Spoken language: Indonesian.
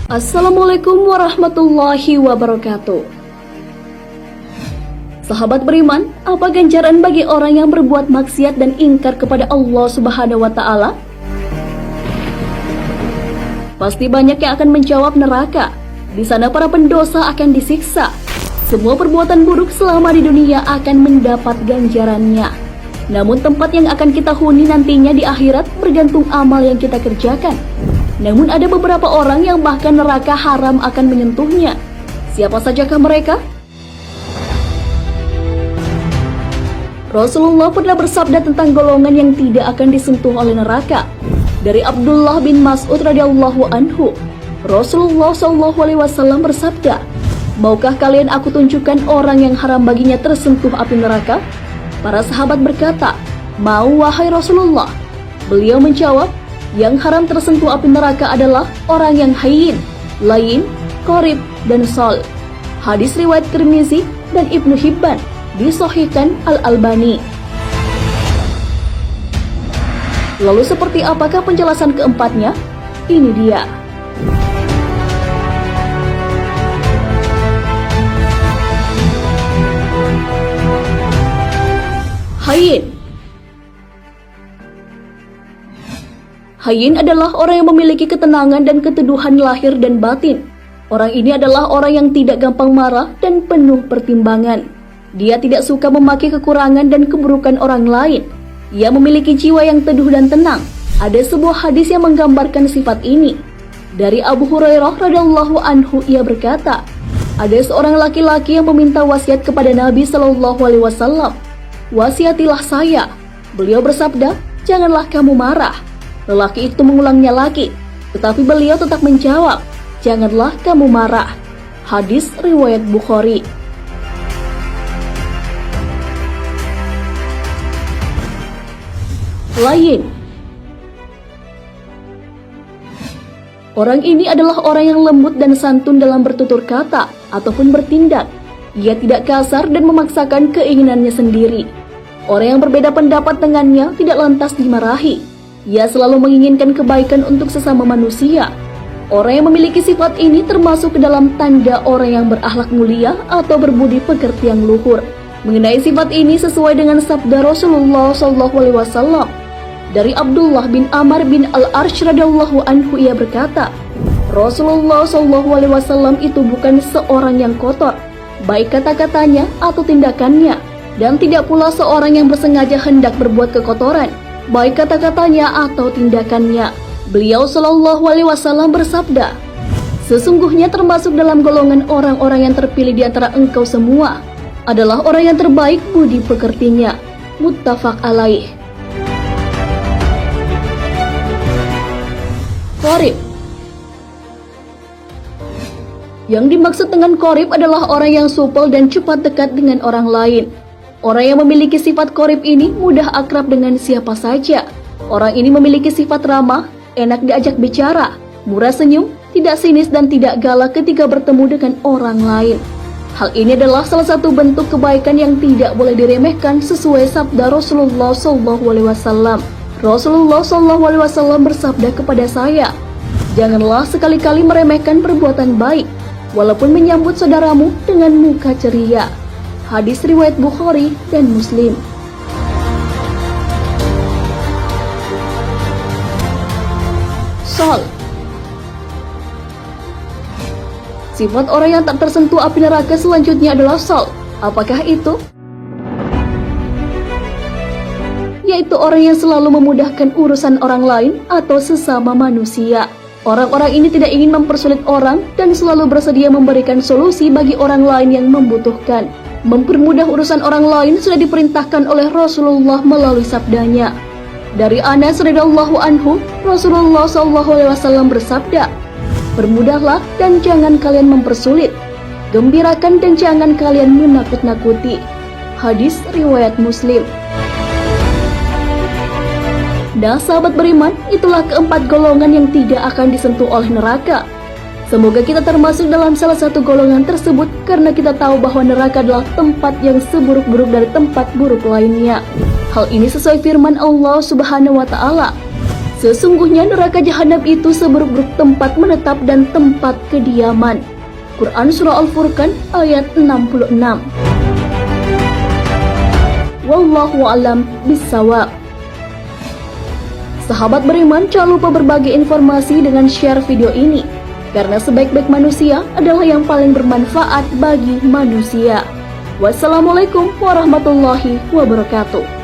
Assalamualaikum warahmatullahi wabarakatuh. Sahabat beriman, apa ganjaran bagi orang yang berbuat maksiat dan ingkar kepada Allah Subhanahu wa Ta'ala? Pasti banyak yang akan menjawab neraka. Di sana para pendosa akan disiksa. Semua perbuatan buruk selama di dunia akan mendapat ganjarannya. Namun tempat yang akan kita huni nantinya di akhirat bergantung amal yang kita kerjakan. Namun ada beberapa orang yang bahkan neraka haram akan menyentuhnya. Siapa sajakah mereka? Rasulullah pernah bersabda tentang golongan yang tidak akan disentuh oleh neraka. Dari Abdullah bin Mas'ud radhiyallahu anhu, Rasulullah SAW bersabda, "Maukah kalian aku tunjukkan orang yang haram baginya tersentuh api neraka?" Para sahabat berkata, "Mau wahai Rasulullah." Beliau menjawab, "Yang haram tersentuh api neraka adalah orang yang hayyin, layin, qorib, dan sol." Hadis riwayat Tirmizi dan Ibnu Hibban, disahihkan Al-Albani. Lalu seperti apakah penjelasan keempatnya? Ini dia. Hayyin. Hayyin adalah orang yang memiliki ketenangan dan keteduhan lahir dan batin. Orang ini adalah orang yang tidak gampang marah dan penuh pertimbangan. Dia tidak suka memaki kekurangan dan keburukan orang lain. Ia memiliki jiwa yang teduh dan tenang. Ada sebuah hadis yang menggambarkan sifat ini. Dari Abu Hurairah radhiyallahu anhu, ia berkata, ada seorang laki-laki yang meminta wasiat kepada Nabi SAW. "Wasiatilah saya." Beliau bersabda, "Janganlah kamu marah." Lelaki itu mengulangnya lagi, tetapi beliau tetap menjawab, "Janganlah kamu marah." Hadis riwayat Bukhari. Layin. Orang ini adalah orang yang lembut dan santun dalam bertutur kata ataupun bertindak. Ia tidak kasar dan memaksakan keinginannya sendiri. Orang yang berbeda pendapat dengannya tidak lantas dimarahi. Ia selalu menginginkan kebaikan untuk sesama manusia. Orang yang memiliki sifat ini termasuk ke dalam tanda orang yang berakhlak mulia atau berbudi pekerti yang luhur. Mengenai sifat ini sesuai dengan sabda Rasulullah SAW. Dari Abdullah bin Amr bin Al-Arsh radhiyallahu anhu, ia berkata, Rasulullah SAW itu bukan seorang yang kotor, baik kata-katanya atau tindakannya, dan tidak pula seorang yang bersengaja hendak berbuat kekotoran, baik kata-katanya atau tindakannya. Beliau SAW bersabda, "Sesungguhnya termasuk dalam golongan orang-orang yang terpilih di antara engkau semua adalah orang yang terbaik budi pekertinya." Muttafaq alaih. Qorib. Yang dimaksud dengan qorib adalah orang yang supel dan cepat dekat dengan orang lain. Orang yang memiliki sifat qorib ini mudah akrab dengan siapa saja. Orang ini memiliki sifat ramah, enak diajak bicara, murah senyum, tidak sinis dan tidak galak ketika bertemu dengan orang lain. Hal ini adalah salah satu bentuk kebaikan yang tidak boleh diremehkan sesuai sabda Rasulullah SAW. Rasulullah SAW bersabda kepada saya, "Janganlah sekali-kali meremehkan perbuatan baik, walaupun menyambut saudaramu dengan muka ceria." Hadis riwayat Bukhari dan Muslim. Sol. Sifat orang yang tak tersentuh api neraka selanjutnya adalah sol. Apakah itu? Yaitu orang yang selalu memudahkan urusan orang lain atau sesama manusia. Orang-orang ini tidak ingin mempersulit orang dan selalu bersedia memberikan solusi bagi orang lain yang membutuhkan. Mempermudah urusan orang lain sudah diperintahkan oleh Rasulullah melalui sabdanya. Dari Anas radhiyallahu anhu, Rasulullah SAW bersabda, "Permudahlah dan jangan kalian mempersulit. Gembirakan dan jangan kalian menakut-nakuti." Hadis riwayat Muslim. Nah, sahabat beriman, itulah keempat golongan yang tidak akan disentuh oleh neraka. Semoga kita termasuk dalam salah satu golongan tersebut, karena kita tahu bahwa neraka adalah tempat yang seburuk-buruk dari tempat buruk lainnya. Hal ini sesuai firman Allah Subhanahu wa Ta'ala. Sesungguhnya neraka jahanam itu seburuk-buruk tempat menetap dan tempat kediaman. Quran Surah Al-Furqan ayat 66. Wallahu a'lam bishawab. Sahabat beriman, jangan lupa berbagi informasi dengan share video ini, karena sebaik-baik manusia adalah yang paling bermanfaat bagi manusia. Wassalamualaikum warahmatullahi wabarakatuh.